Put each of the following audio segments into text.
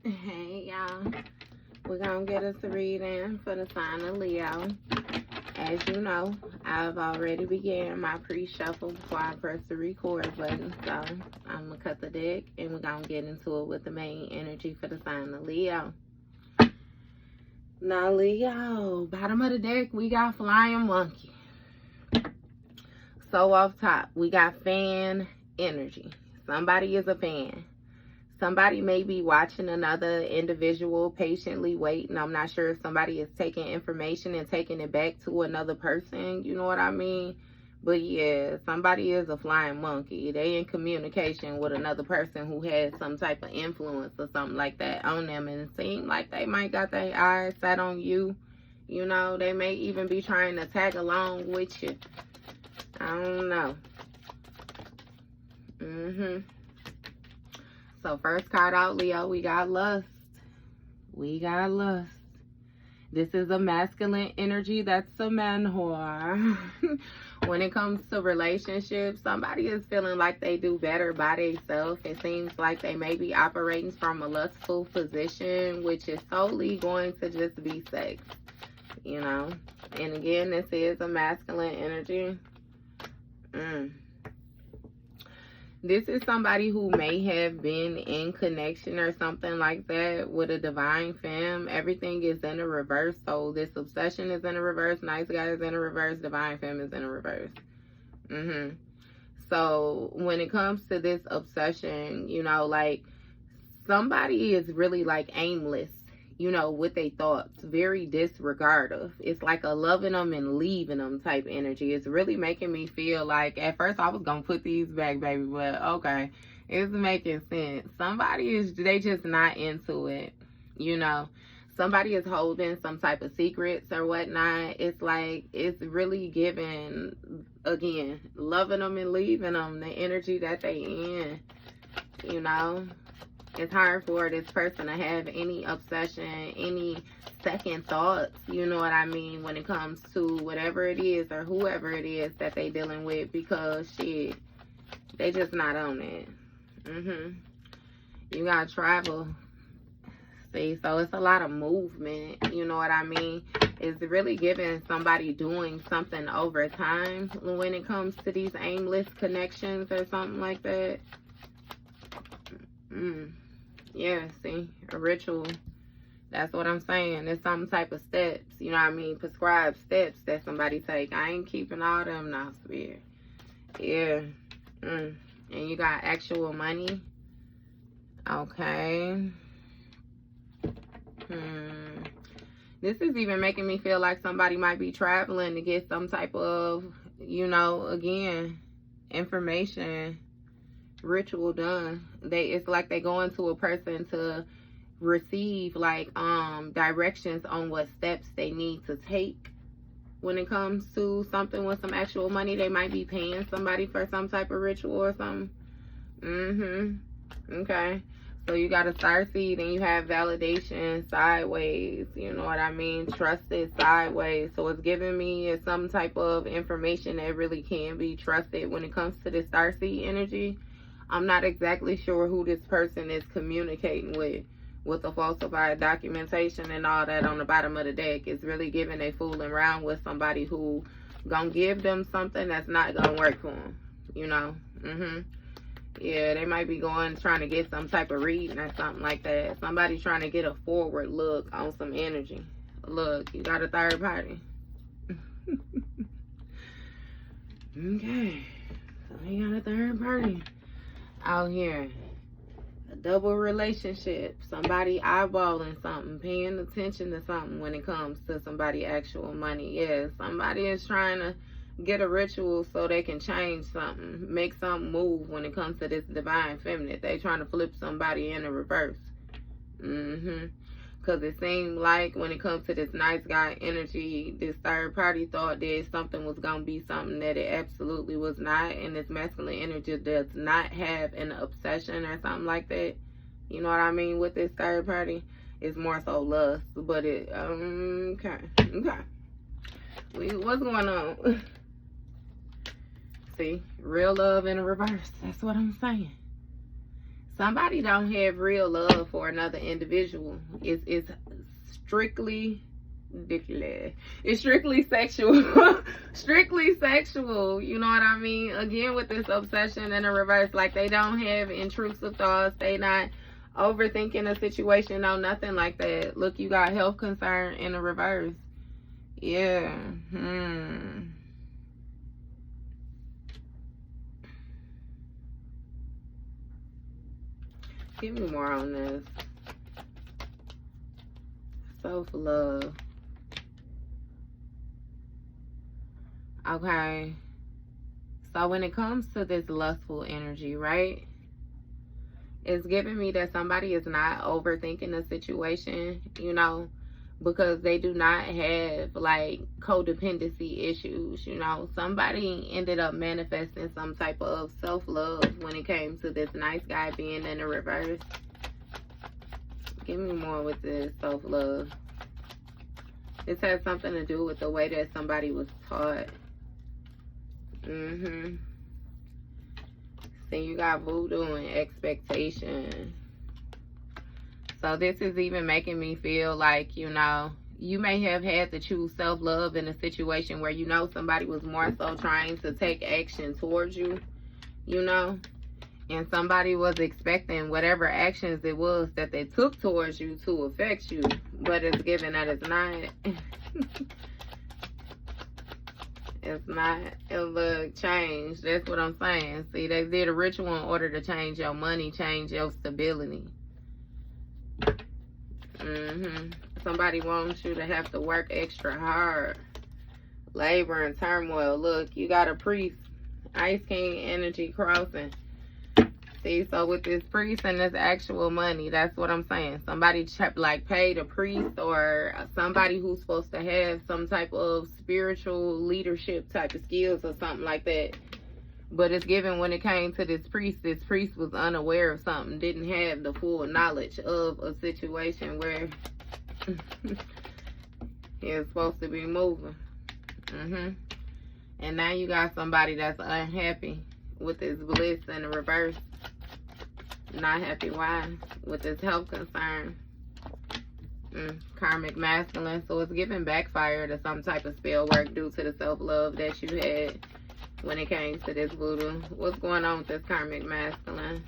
Hey y'all, we're gonna get us a reading for the sign of Leo. As you know, I've already began my pre-shuffle before I press the record button, so I'm gonna cut the deck and we're gonna get into it with the main energy for the sign of Leo. Now Leo, bottom of the deck we got Flying Monkey. So off top we got fan energy. Somebody is a fan. Somebody may be watching another individual patiently waiting. I'm not sure if somebody is taking information and taking it back to another person. You know what I mean? But yeah, somebody is a flying monkey. They in communication with another person who has some type of influence or something like that on them. And it seems like they might got their eyes set on you. You know, they may even be trying to tag along with you. I don't know. So first card out, Leo, we got lust. We got lust. This is a masculine energy. That's a man whore. When it comes to relationships, somebody is feeling like they do better by themselves. It seems like they may be operating from a lustful position, which is solely going to just be sex, you know. And again, this is a masculine energy. This is somebody who may have been in connection or something like that with a divine femme. Everything is in a reverse. So this obsession is in a reverse. Nice guy is in a reverse. Divine femme is in a reverse. So when it comes to this obsession, you know, like somebody is really like aimless, you know, with their thoughts, very disregardative. It's like a loving them and leaving them type energy. It's really making me feel like, at first I was gonna put these back, baby, but okay, it's making sense. Somebody is, they just not into it, you know. Somebody is holding some type of secrets or whatnot. It's like, it's really giving, again, loving them and leaving them, the energy that they in, you know. It's hard for this person to have any obsession, any second thoughts, you know what I mean, when it comes to whatever it is or whoever it is that they dealing with, because shit, they just not on it. You gotta travel. See, so it's a lot of movement, you know what I mean? It's really giving somebody doing something over time when it comes to these aimless connections or something like that. Yeah, see, a ritual. That's what I'm saying. It's some type of steps, you know what I mean? Prescribed steps that somebody take. I ain't keeping all them now, spirit. Yeah. And you got actual money. Okay. This is even making me feel like somebody might be traveling to get some type of, you know, again, information, ritual done. It's like they going to a person to receive like directions on what steps they need to take when it comes to something with some actual money. They might be paying somebody for some type of ritual or something. Okay, so you got a star seed and you have validation sideways, you know what I mean, trusted sideways. So it's giving me some type of information that really can be trusted when it comes to the star seed energy. I'm not exactly sure who this person is communicating with the falsified documentation and all that on the bottom of the deck. It's really giving they fooling around with somebody who gonna give them something that's not gonna work for them, you know. Yeah, they might be trying to get some type of reading or something like that. Somebody trying to get a forward look on some energy. Look, you got a third party. Okay, so you got a third party out here. A double relationship. Somebody eyeballing something, paying attention to something when it comes to somebody actual money. Yeah, somebody is trying to get a ritual so they can change something, make something move when it comes to this divine feminine. They trying to flip somebody in the reverse. Because it seemed like when it comes to this nice guy energy, this third party thought that something was going to be something that it absolutely was not. And this masculine energy does not have an obsession or something like that. You know what I mean? With this third party, it's more so lust. But it, okay. What's going on? See, real love in a reverse. That's what I'm saying. Somebody don't have real love for another individual. It's strictly ridiculous. It's strictly sexual. Strictly sexual. You know what I mean? Again, with this obsession in the reverse, like they don't have intrusive thoughts. They not overthinking a situation. No, nothing like that. Look, you got health concern in the reverse. Yeah. Give me more on this. Self-love. Okay. So when it comes to this lustful energy, right? It's giving me that somebody is not overthinking the situation, you know, because they do not have like codependency issues, you know. Somebody ended up manifesting some type of self-love when it came to this nice guy being in the reverse. Give me more with this self-love. This has something to do with the way that somebody was taught. See, you got voodoo and expectation. So this is even making me feel like, you know, you may have had to choose self-love in a situation where, you know, somebody was more so trying to take action towards you, you know, and somebody was expecting whatever actions it was that they took towards you to affect you, but it's given that it's not. It's not. It'll look change. That's what I'm saying. See, they did a ritual in order to change your money, change your stability. Somebody wants you to have to work extra hard. Labor and turmoil. Look, you got a priest. Ice King energy crossing. See, so with this priest and this actual money, that's what I'm saying. Somebody like paid a priest or somebody who's supposed to have some type of spiritual leadership type of skills or something like that. But it's given when it came to this priest was unaware of something, didn't have the full knowledge of a situation where he was supposed to be moving. And now you got somebody that's unhappy with this bliss in the reverse. Not happy. Why? With this health concern. Karmic masculine. So it's giving backfire to some type of spell work due to the self-love that you had when it came to this voodoo. What's going on with this karmic masculine?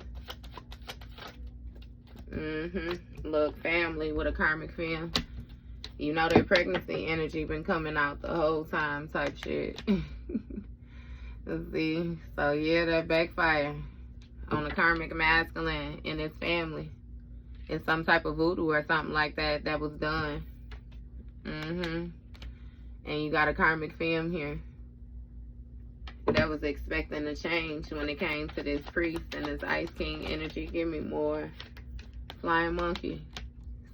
Look, family with a karmic femme. You know their pregnancy energy been coming out the whole time type shit. Let's see. So yeah, that backfire on the karmic masculine in his family. It's some type of voodoo or something like that that was done. And you got a karmic femme here that was expecting a change when it came to this priest and this Ice King energy. Give me more. Flying monkey.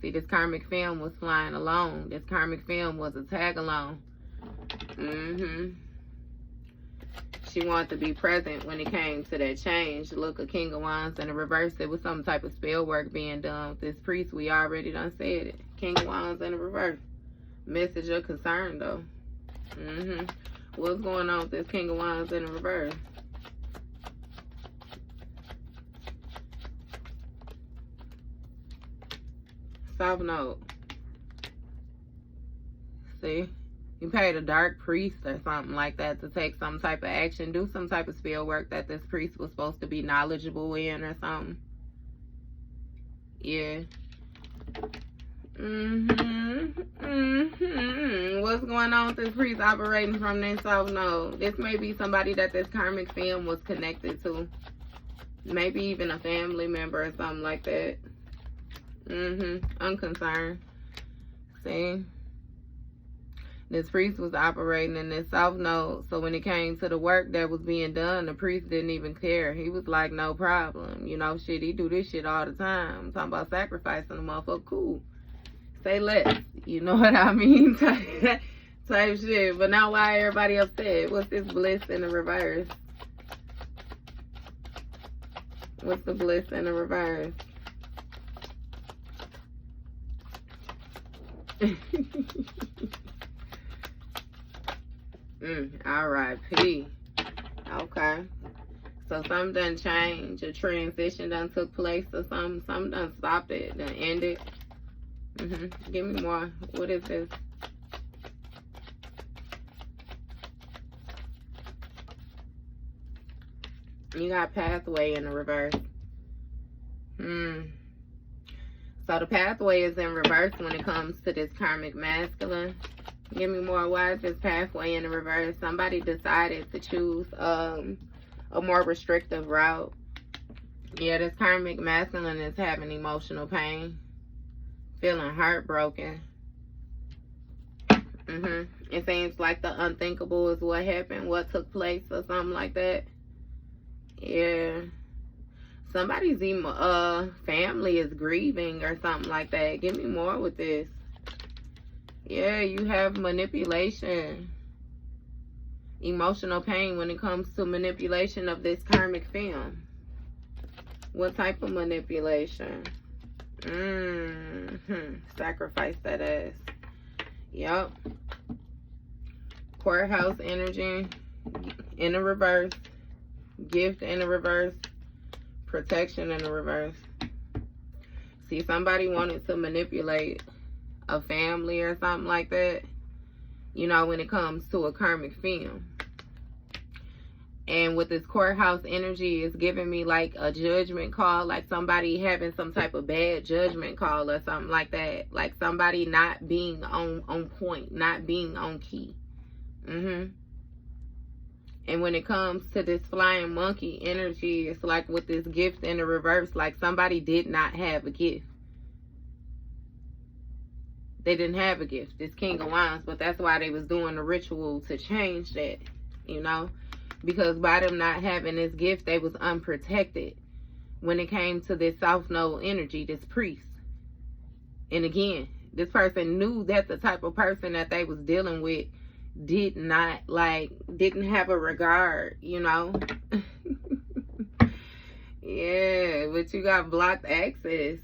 See, this karmic femme was flying alone. This karmic femme was a tag along. She wanted to be present when it came to that change. Look, a King of Wands in the reverse. It was some type of spell work being done with this priest. We already done said it. King of Wands in the reverse. Message of concern, though. What's going on with this King of Wands in the reverse? South Node. See? You paid a dark priest or something like that to take some type of action, do some type of spell work that this priest was supposed to be knowledgeable in or something. Yeah. What's going on with this priest operating from their South Node? This may be somebody that this karmic femme was connected to. Maybe even a family member or something like that. Unconcerned. See? This priest was operating in this South Node, so when it came to the work that was being done, the priest didn't even care. He was like, no problem. You know, shit, he do this shit all the time. I'm talking about sacrificing the motherfucker. Cool. Say less. You know what I mean? type shit. But now why everybody upset? What's this bliss in the reverse? What's the bliss in the reverse? R.I.P. Okay. So something done changed. A transition done took place or something. Something done stopped it, done ended. Give me more. What is this? You got pathway in the reverse. So the pathway is in reverse when it comes to this karmic masculine. Give me more. Why is this pathway in the reverse? Somebody decided to choose a more restrictive route. Yeah, this karmic masculine is having emotional pain. Feeling heartbroken. It seems like the unthinkable is what happened, what took place or something like that. Yeah. Somebody's family is grieving or something like that. Give me more with this. Yeah, you have manipulation. Emotional pain when it comes to manipulation of this karmic film. What type of manipulation? Sacrifice that ass. Yup. Courthouse energy in the reverse. Gift in the reverse. Protection in the reverse. See, somebody wanted to manipulate a family or something like that, you know, when it comes to a karmic film. And with this courthouse energy, it's giving me like a judgment call, like somebody having some type of bad judgment call or something like that. Like somebody not being on point, not being on key. And when it comes to this flying monkey energy, it's like with this gift in the reverse, like somebody did not have a gift. They didn't have a gift. This King of Wands, but that's why they was doing the ritual to change that, you know? Because by them not having this gift, they was unprotected when it came to this South Node energy, this priest. And again, this person knew that the type of person that they was dealing with didn't have a regard, you know. Yeah, but you got blocked access.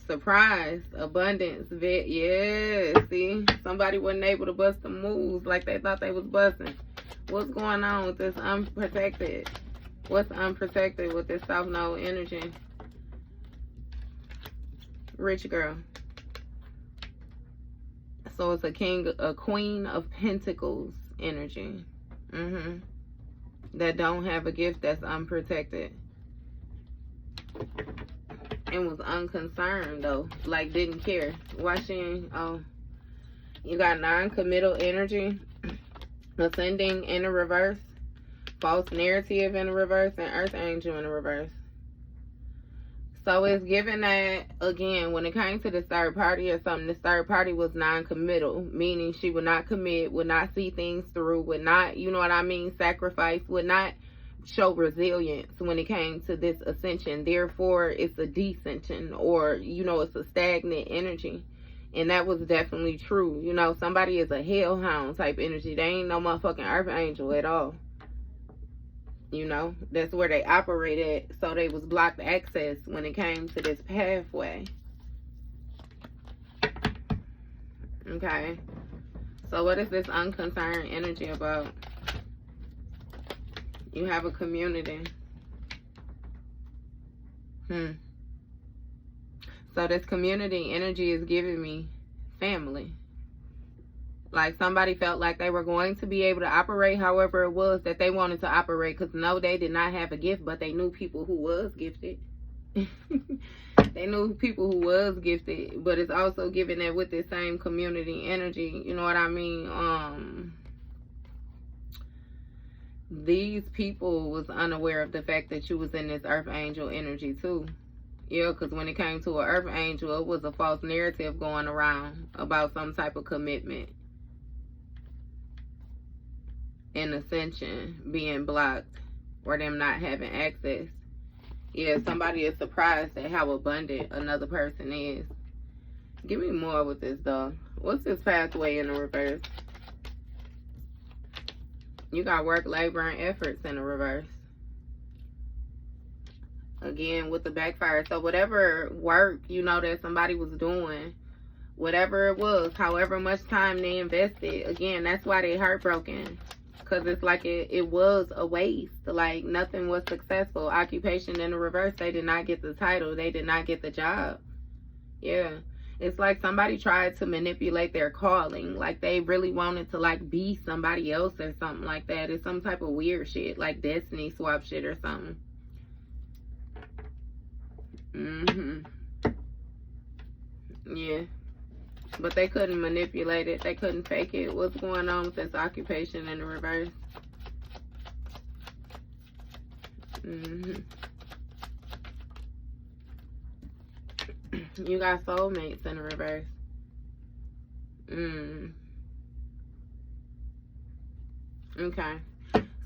Surprise, abundance, yeah. See, somebody wasn't able to bust the moves like they thought they was busting. What's going on with this unprotected? What's unprotected with this South Node energy? Rich girl. So it's a queen of pentacles energy. That don't have a gift, that's unprotected. And was unconcerned though. Like didn't care. Watching, you got non-committal energy. Ascending in the reverse. False narrative in the reverse. And Earth Angel in the reverse. So it's given that, again, when it came to this third party or something, this third party was non-committal, meaning she would not commit, would not see things through, would not, you know what I mean, sacrifice, would not show resilience when it came to this ascension. Therefore, it's a descension, or, you know, it's a stagnant energy. And that was definitely true. You know, somebody is a hellhound type energy. They ain't no motherfucking Earth Angel at all. You know, that's where they operate at. So they was blocked access when it came to this pathway. Okay. So what is this unconcerned energy about? You have a community. So this community energy is giving me family. Like somebody felt like they were going to be able to operate however it was that they wanted to operate. Because no, they did not have a gift, but they knew people who was gifted. They knew people who was gifted. But it's also giving that with this same community energy. You know what I mean? These people was unaware of the fact that you was in this Earth Angel energy too. Yeah, because when it came to an Earth Angel, it was a false narrative going around about some type of commitment. And ascension being blocked, or them not having access. Yeah, somebody is surprised at how abundant another person is. Give me more with this though. What's this pathway in the reverse? You got work, labor, and efforts in the reverse. Again, with the backfire. So whatever work, you know, that somebody was doing, whatever it was, however much time they invested, again, that's why they heartbroken. Because it's like it was a waste. Like, nothing was successful. Occupation in the reverse, they did not get the title. They did not get the job. Yeah. It's like somebody tried to manipulate their calling. Like, they really wanted to, like, be somebody else or something like that. It's some type of weird shit. Like, destiny swap shit or something. Yeah. But they couldn't manipulate it. They couldn't fake it. What's going on with this occupation in the reverse? You got soulmates in the reverse. Okay.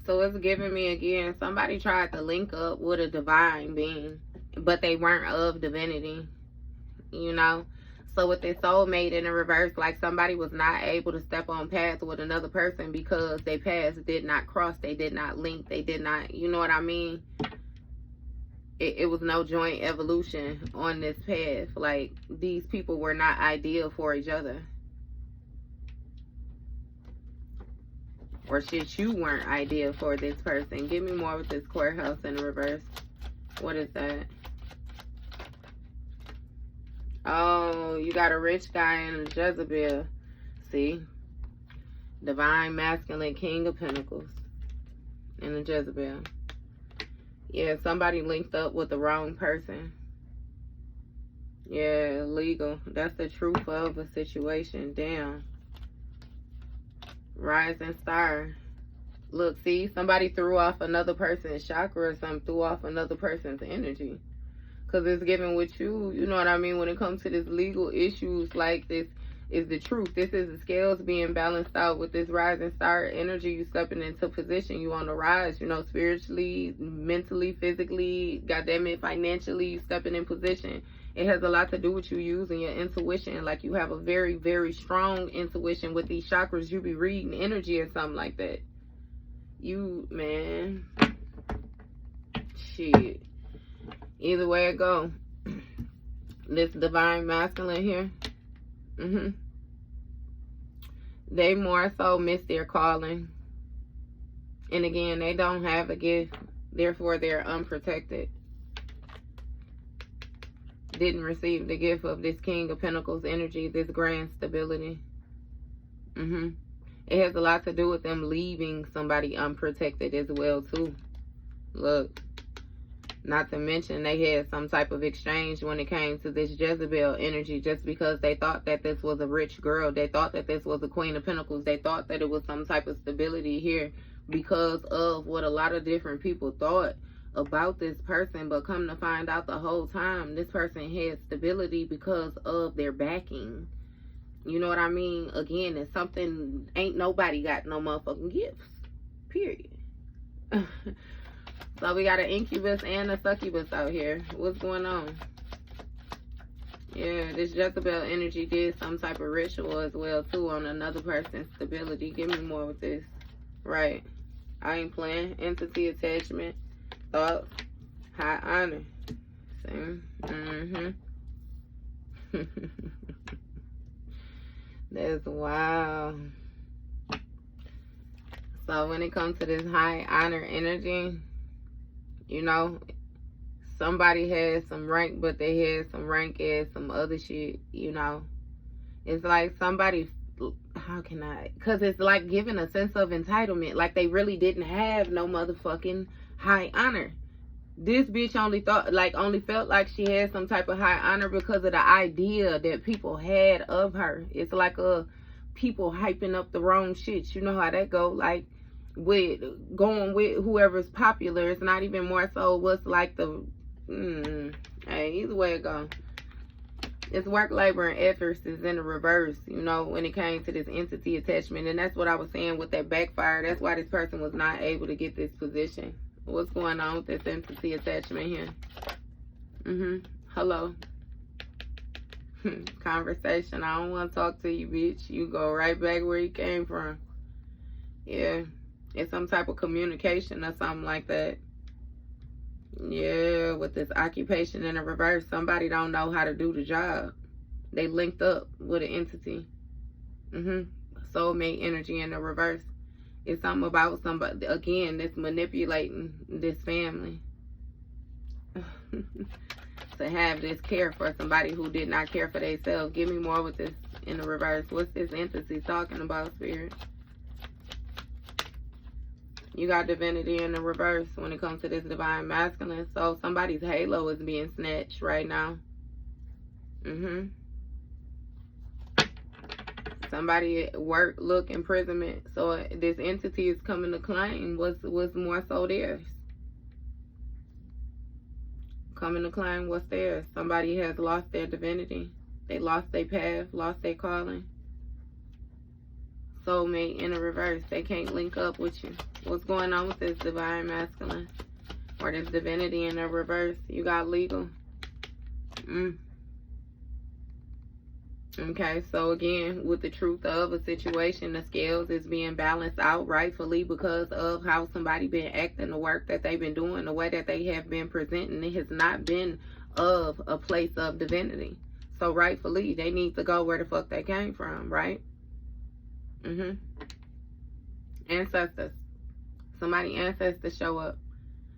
So it's giving me again, somebody tried to link up with a divine being, but they weren't of divinity, you know? So with this soulmate in the reverse, like somebody was not able to step on paths with another person because their paths did not cross, they did not link, they did not, you know what I mean? It was no joint evolution on this path. Like, these people were not ideal for each other. Or shit, you weren't ideal for this person. Give me more with this courthouse in the reverse. What is that? Oh, you got a rich guy and a Jezebel. See? Divine masculine king of pentacles. And a Jezebel. Yeah, somebody linked up with the wrong person. Yeah, legal. That's the truth of a situation. Damn. Rising star. Look, see, somebody threw off another person's chakra or something, threw off another person's energy. Because it's given with you, you know what I mean, when it comes to this legal issues, like, this is the truth. This is the scales being balanced out with this rising star energy. You stepping into position. You on the rise, you know, spiritually, mentally, physically, goddamn it, financially, you stepping in position. It has a lot to do with you using your intuition. Like, you have a very, very strong intuition with these chakras. You be reading energy or something like that. You, man, shit. Either way it go, this divine masculine here, they more so miss their calling. And again, they don't have a gift, therefore they're unprotected. Didn't receive the gift of this King of Pentacles energy, this grand stability. It has a lot to do with them leaving somebody unprotected as well too. Look. Not to mention they had some type of exchange when it came to this Jezebel energy, just because they thought that this was a rich girl. They thought that this was a Queen of Pentacles. They thought that it was some type of stability here because of what a lot of different people thought about this person. But come to find out, the whole time this person had stability because of their backing. You know what I mean? Again, it's something, ain't nobody got no motherfucking gifts. Period. So we got an incubus and a succubus out here. What's going on? Yeah, this Jezebel energy did some type of ritual as well too on another person's stability. Give me more with this. Right. I ain't playing. Entity attachment. Thoughts. High honor. See? That's wow. So when it comes to this high honor energy, you know, somebody has some rank, but they had some rank as some other shit, you know. It's like somebody, how can I, because it's like giving a sense of entitlement. Like they really didn't have no motherfucking high honor. This bitch only felt like she had some type of high honor because of the idea that people had of her. It's like people hyping up the wrong shit. You know how that go, like, with going with whoever's popular. It's not even more so what's like the hey, either way it go, it's work, labor, and efforts is in the reverse, you know, when it came to this entity attachment. And that's what I was saying with that backfire. That's why this person was not able to get this position. What's going on with this entity attachment here? Hello. Conversation. I don't want to talk to you, bitch. You go right back where you came from. Yeah. It's some type of communication or something like that. Yeah, with this occupation in the reverse, somebody don't know how to do the job. They linked up with an entity. Soulmate energy in the reverse. It's something about somebody, again, that's manipulating this family to have this care for somebody who did not care for themselves. Give me more with this in the reverse. What's this entity talking about, Spirit? You got divinity in the reverse when it comes to this divine masculine. So somebody's halo is being snatched right now. Somebody at work, look, imprisonment. So this entity is coming to claim what's more so theirs. Coming to claim what's theirs. Somebody has lost their divinity. They lost their path, lost their calling. Soulmate in the reverse. They can't link up with you. What's going on with this divine masculine? Or this divinity in the reverse? You got legal. Okay, so again, with the truth of a situation, the scales is being balanced out rightfully because of how somebody been acting, the work that they've been doing, the way that they have been presenting. It has not been of a place of divinity. So rightfully, they need to go where the fuck they came from, right? Ancestors. Somebody ancestors show up.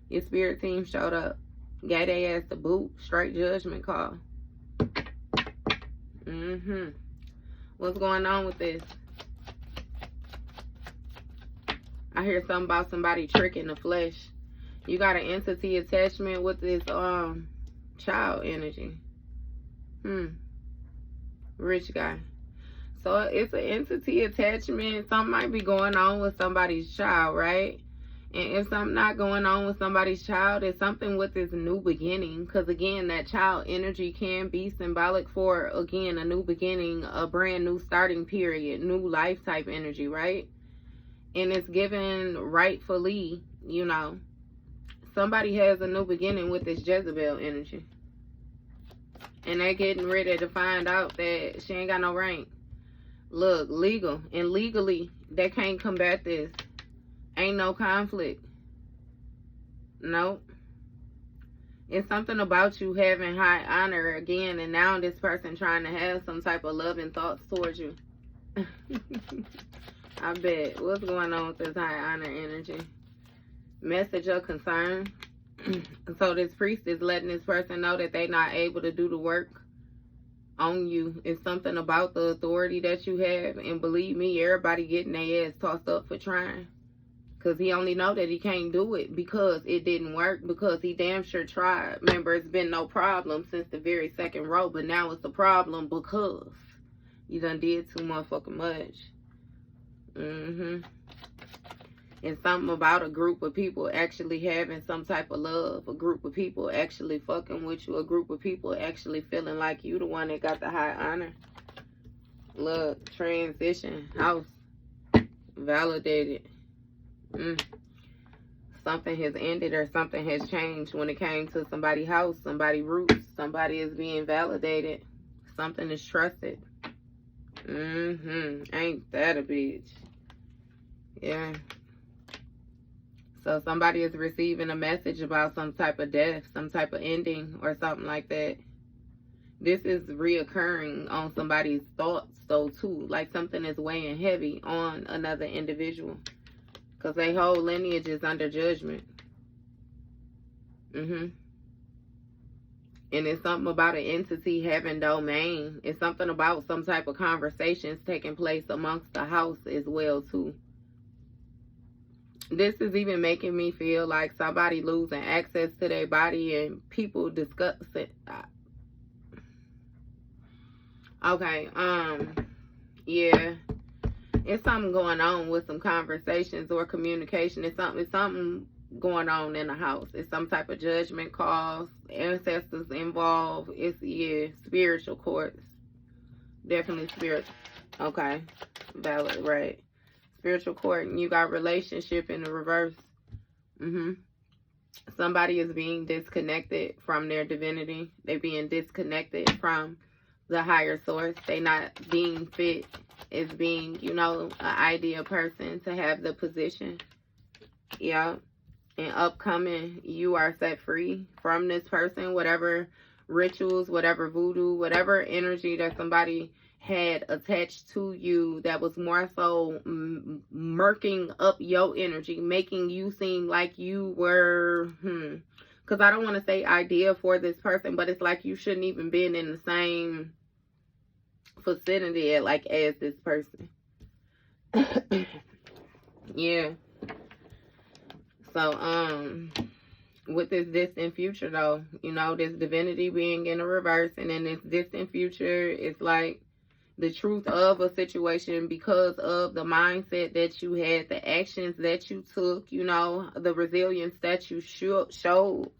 Your spirit team showed up. Gave their ass the boot. Straight judgment call. What's going on with this? I hear something about somebody tricking the flesh. You got an entity attachment with this child energy. Rich guy. So it's an entity attachment. Something might be going on with somebody's child, right? And if something not going on with somebody's child, it's something with this new beginning. Because, again, that child energy can be symbolic for, again, a new beginning, a brand new starting period, new life type energy, right? And it's given rightfully, you know, somebody has a new beginning with this Jezebel energy. And they're getting ready to find out that she ain't got no rank. Look, legal. And legally, they can't combat this. Ain't no conflict. Nope. It's something about you having high honor again, and now this person trying to have some type of loving thoughts towards you. I bet. What's going on with this high honor energy? Message of concern. So this priest is letting this person know that they're not able to do the work on you. It's something about the authority that you have, and believe me, everybody getting their ass tossed up for trying. Because he only know that he can't do it because it didn't work, because he damn sure tried. Remember, it's been no problem since the very second row, but now it's a problem because you done did too motherfucking much. And something about a group of people actually having some type of love, a group of people actually fucking with you, a group of people actually feeling like you the one that got the high honor. Look, transition, house, validated. Something has ended or something has changed when it came to somebody's house, somebody's roots. Somebody is being validated. Something is trusted. Ain't that a bitch? Yeah. So somebody is receiving a message about some type of death, some type of ending or something like that. This is reoccurring on somebody's thoughts though too. Like something is weighing heavy on another individual. Because their whole lineage is under judgment. And it's something about an entity having domain. It's something about some type of conversations taking place amongst the house as well too. This is even making me feel like somebody losing access to their body and people discuss it. Okay, yeah. It's something going on with some conversations or communication. It's something going on in the house. It's some type of judgment calls, ancestors involved. It's, yeah, spiritual courts. Definitely spiritual. Okay, valid, right. Spiritual court, and you got relationship in the reverse. Somebody is being disconnected from their divinity. They're being disconnected from the higher source. They not being fit as being, you know, an ideal person to have the position. Yeah. And upcoming, you are set free from this person. Whatever rituals, whatever voodoo, whatever energy that somebody had attached to you that was more so murking up your energy, making you seem like you were, because I don't want to say ideal for this person, but it's like you shouldn't even been in the same vicinity as this person. Yeah. So, with this distant future, though, you know, this divinity being in a reverse, and then this distant future is like the truth of a situation because of the mindset that you had, the actions that you took, you know, the resilience that you showed.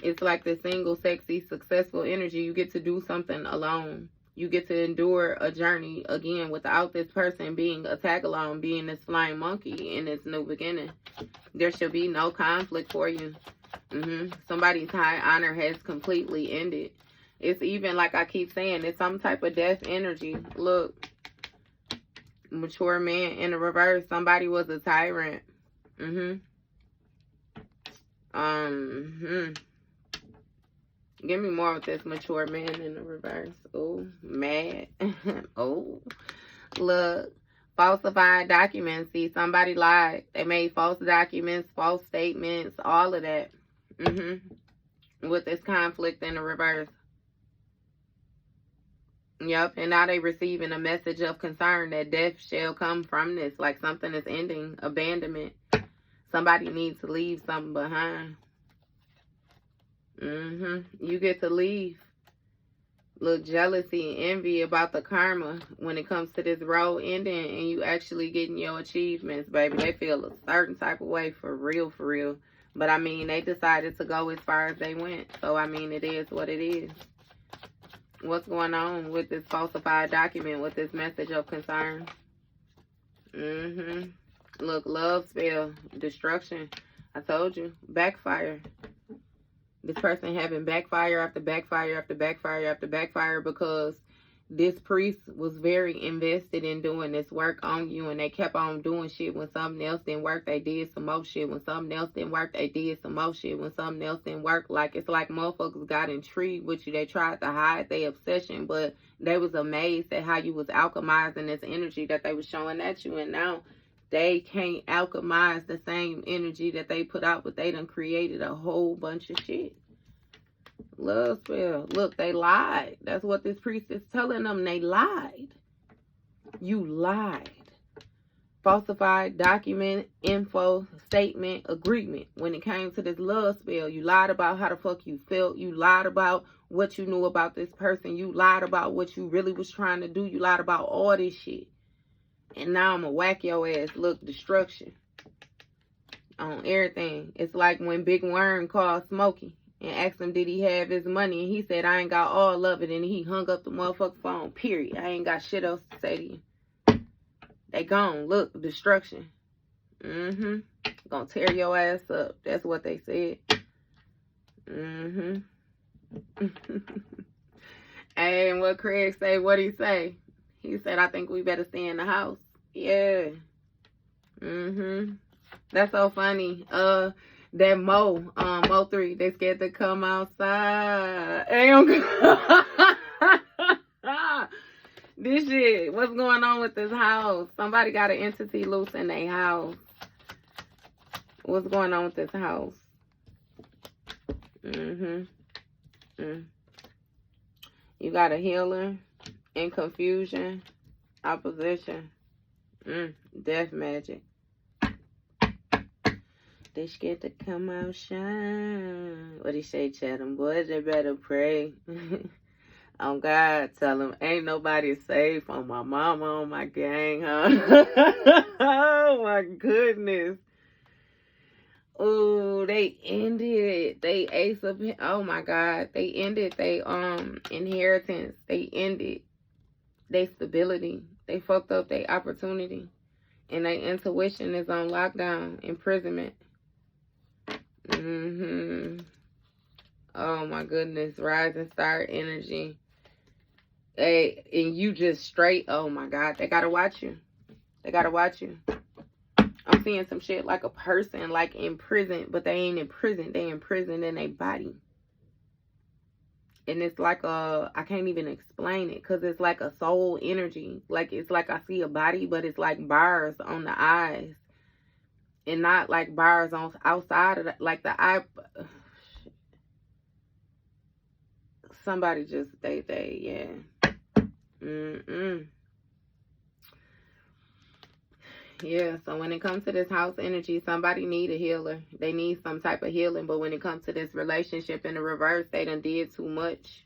It's like the single, sexy, successful energy. You get to do something alone. You get to endure a journey, again, without this person being a tag-along, being this flying monkey in this new beginning. There should be no conflict for you. Somebody's high honor has completely ended. It's even, like I keep saying, it's some type of death energy. Look, mature man in the reverse. Somebody was a tyrant. Give me more with this mature man in the reverse. Oh, mad. Oh, look. Falsified documents. See, somebody lied. They made false documents, false statements, all of that. With this conflict in the reverse. Yep, and now they receiving a message of concern that death shall come from this. Like something is ending. Abandonment. Somebody needs to leave something behind. You get to leave. Look, jealousy, envy about the karma when it comes to this road ending and you actually getting your achievements, baby. They feel a certain type of way, for real, for real. But, I mean, they decided to go as far as they went. So, I mean, it is what it is. What's going on with this falsified document, with this message of concern? Look, love spell, destruction. I told you, backfire. This person having backfire after backfire after backfire after backfire because this priest was very invested in doing this work on you, and they kept on doing shit. When something else didn't work, they did some more shit. When something else didn't work, they did some more shit. When something else didn't work, like, it's like motherfuckers got intrigued with you. They tried to hide their obsession, but they was amazed at how you was alchemizing this energy that they was showing at you, and now they can't alchemize the same energy that they put out, but they done created a whole bunch of shit. Love spell. Look, they lied. That's what this priest is telling them. They lied. You lied. Falsified document, info, statement, agreement. When it came to this love spell, you lied about how the fuck you felt. You lied about what you knew about this person. You lied about what you really was trying to do. You lied about all this shit. And now I'm gonna whack your ass. Look, destruction on everything. It's like when Big Worm called Smokey and asked him, did he have his money? And he said, I ain't got all of it. And he hung up the motherfucking phone, period. I ain't got shit else to say to you. They gone. Look, destruction. Gonna tear your ass up. That's what they said. And what Craig say, what'd he say? He said, I think we better stay in the house. Yeah. That's so funny. That Mo 3, they scared to come outside. This shit, what's going on with this house? Somebody got an entity loose in their house. What's going on with this house? You got a healer in confusion, opposition, death magic. They scared to come out shine. What he say, Chatham? Boys, they better pray. On God, tell them, ain't nobody safe on my mama, on my gang, huh? Oh, my goodness. Oh, they ended. They ace of, oh, my God. They ended they inheritance. They ended their stability. They fucked up their opportunity. And their intuition is on lockdown, imprisonment. Oh my goodness, rising star energy. Hey, and you just straight, oh my God, they gotta watch you. They gotta watch you. I'm seeing some shit like a person, like in prison, but they ain't in prison. They in prison in their body. And it's like I can't even explain it, because it's like a soul energy. Like, it's like I see a body, but it's like bars on the eyes. And not like bars on outside of the, like the eye. Somebody just, yeah. Yeah, so when it comes to this house energy, somebody need a healer. They need some type of healing. But when it comes to this relationship in the reverse, they done did too much.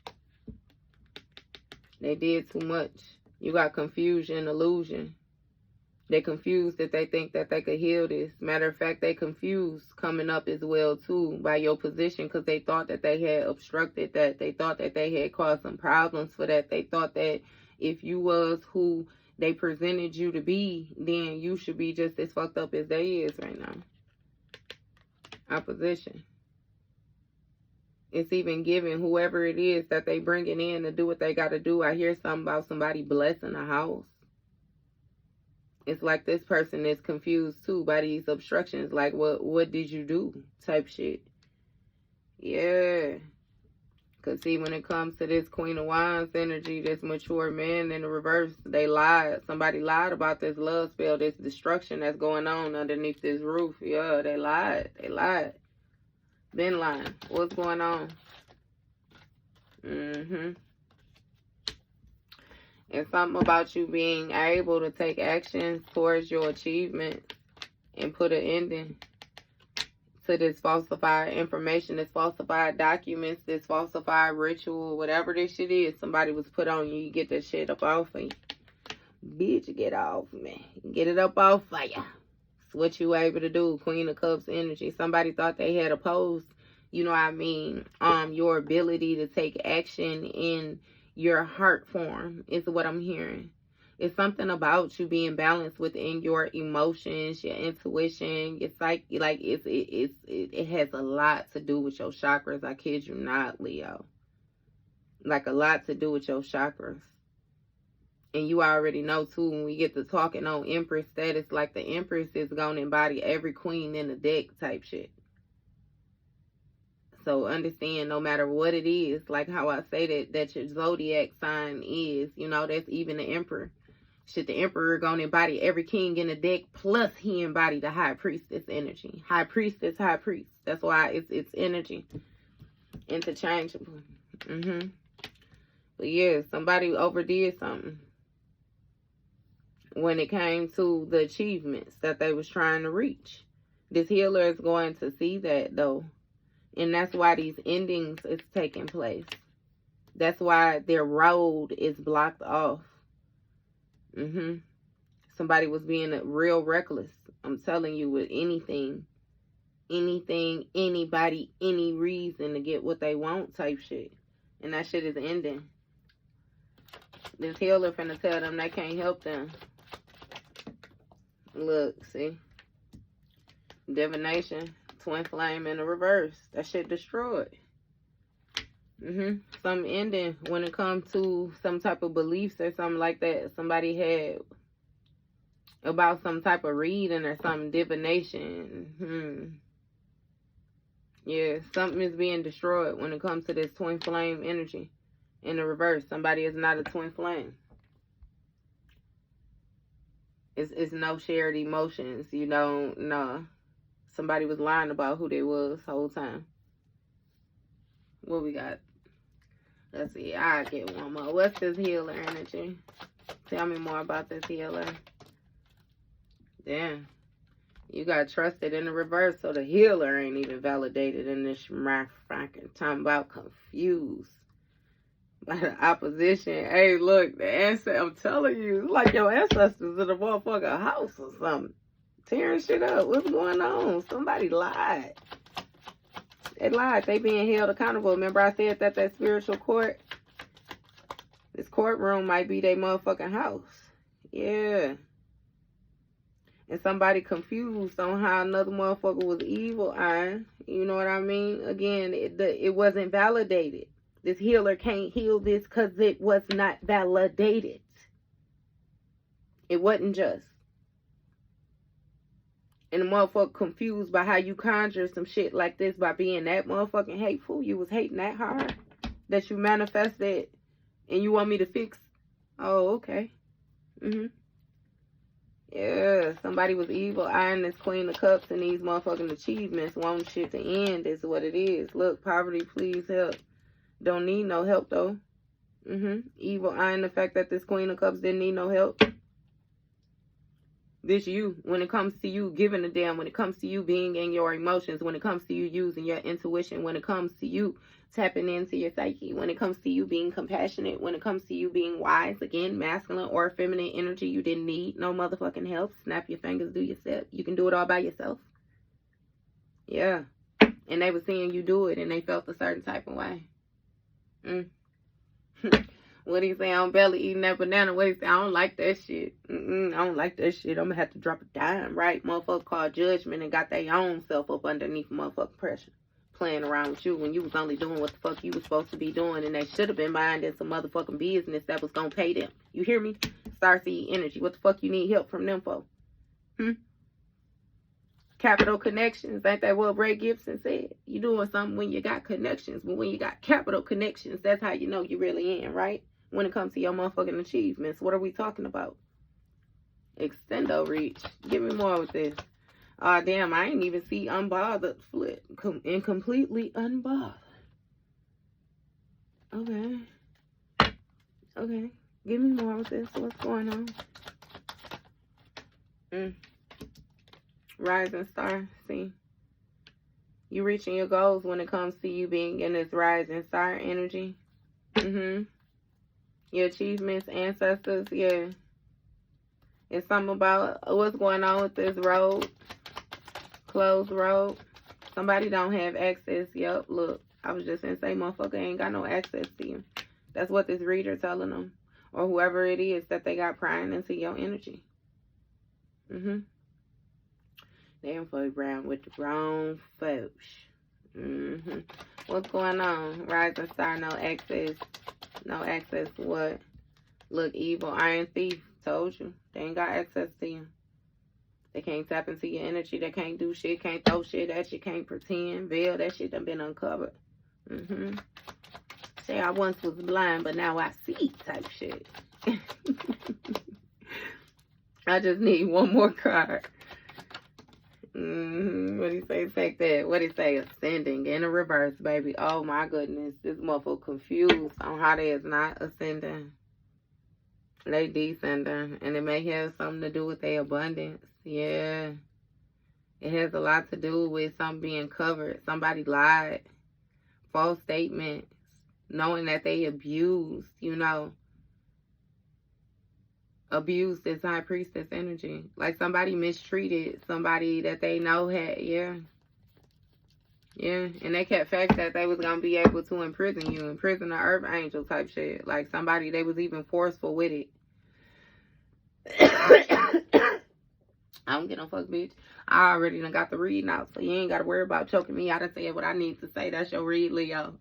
They did too much. You got confusion, illusion. They confused that they think that they could heal this. Matter of fact, they confused coming up as well, too, by your position, because they thought that they had obstructed that. They thought that they had caused some problems for that. They thought that if you was who they presented you to be, then you should be just as fucked up as they is right now. Opposition. It's even giving whoever it is that they bringing in to do what they got to do. I hear something about somebody blessing a house. It's like this person is confused too by these obstructions. Like, what did you do? Type shit. Yeah. Because see, when it comes to this Queen of Wands energy, this mature man in the reverse, they lied. Somebody lied about this love spell, this destruction that's going on underneath this roof. Yeah, they lied. They lied. Been lying. What's going on? And something about you being able to take actions towards your achievement and put an ending to this falsified information, this falsified documents, this falsified ritual, whatever this shit is somebody was put on you. You get that shit up off of you. Bitch, get off me. Get it up off of you. It's what you able to do. Queen of Cups energy. Somebody thought they had opposed, you know what I mean, your ability to take action in your heart form is what I'm hearing. It's something about you being balanced within your emotions, your intuition, your psyche. Like, it has a lot to do with your chakras. I kid you not, Leo. Like, a lot to do with your chakras. And you already know, too, when we get to talking on Empress status, like the Empress is going to embody every queen in the deck type shit. So understand, no matter what it is, like how I say that your zodiac sign is, you know, that's even the Emperor. Shit, the Emperor gonna embody every king in the deck, plus he embody the High Priestess energy. High Priestess, High Priest. That's why it's energy. Interchangeable. But yeah, somebody overdid something when it came to the achievements that they was trying to reach. This healer is going to see that, though. And that's why these endings is taking place. That's why their road is blocked off. Somebody was being real reckless. I'm telling you, with anything, anybody, any reason to get what they want type shit. And that shit is ending. This healer finna tell them they can't help them. Look, see? Divination. Twin flame in the reverse. That shit destroyed. Some ending when it comes to some type of beliefs or something like that. Somebody had about some type of reading or something. Divination. Yeah, something is being destroyed when it comes to this twin flame energy in the reverse. Somebody is not a twin flame. It's no shared emotions. You don't know. Somebody was lying about who they was the whole time. What we got? Let's see. I'll get one more. What's this healer energy? Tell me more about this healer. Damn. You got trusted in the reverse, so the healer ain't even validated in this fucking time about confused by the opposition. Hey, look, the ancestor, I'm telling you, it's like your ancestors in the motherfucking house or something. Tearing shit up. What's going on? Somebody lied. They lied. They being held accountable. Remember I said that spiritual court, this courtroom might be their motherfucking house. Yeah. And somebody confused on how another motherfucker was evil. You know what I mean? Again, it wasn't validated. This healer can't heal this because it was not validated. It wasn't just. And the motherfucker confused by how you conjure some shit like this by being that motherfucking hateful. You was hating that hard. that you manifested and you want me to fix? Oh, okay. Yeah, somebody was evil eyeing this Queen of Cups and these motherfucking achievements, wanting shit to end is what it is. Look, poverty, please help. Don't need no help, though. Evil eyeing the fact that this Queen of Cups didn't need no help. This you, when it comes to you giving a damn, when it comes to you being in your emotions, when it comes to you using your intuition, when it comes to you tapping into your psyche, when it comes to you being compassionate, when it comes to you being wise, again, masculine or feminine energy, you didn't need no motherfucking help. Snap your fingers, do your step. You can do it all by yourself. Yeah. And they were seeing you do it and they felt a certain type of way. What he say on belly eating that banana? What he say? I don't like that shit. I don't like that shit. I'm gonna have to drop a dime, right? Motherfucker called judgment and got their own self up underneath motherfucking pressure. Playing around with you when you was only doing what the fuck you was supposed to be doing, and they should have been minding some motherfucking business that was gonna pay them. You hear me? Starseed energy. What the fuck you need help from them for? Capital connections. Ain't that what Ray Gibson said? You doing something when you got connections, but when you got capital connections, that's how you know you really in, right? When it comes to your motherfucking achievements, what are we talking about? Extendo reach. Give me more with this. Damn, I ain't even see unbothered flip. And completely unbothered. Okay. Okay. Give me more with this. What's going on? Rising star. See? You reaching your goals when it comes to you being in this rising star energy. Your achievements, ancestors, yeah. It's something about what's going on with this road. Closed road. Somebody don't have access. Yep, look. I was just going to say, motherfucker ain't got no access to you. That's what this reader telling them. Or whoever it is that they got prying into your energy. Damn folk brown with the wrong folks. What's going on? Rising star, no access. No access to what? Look, evil, iron thief. Told you. They ain't got access to you. They can't tap into your energy. They can't do shit. Can't throw shit at you. Can't pretend. Veil. That shit done been uncovered. Say I once was blind, but now I see type shit. I just need one more card. What do you say? Take that. What do you say? Ascending in a reverse, baby. Oh my goodness. This motherfucker confused on how they is not ascending. They descending. And it may have something to do with their abundance. Yeah. It has a lot to do with something being covered. Somebody lied. False statements. Knowing that they abused, you know. Abused this high priestess energy. Like somebody mistreated somebody that they know had, yeah. And they kept facts that they was going to be able to imprison you. Imprison the earth angel type shit. Like somebody, they was even forceful with it. I don't get no fuck, bitch. I already done got the read now, so you ain't got to worry about choking me out and saying what I need to say. That's your read, Leo.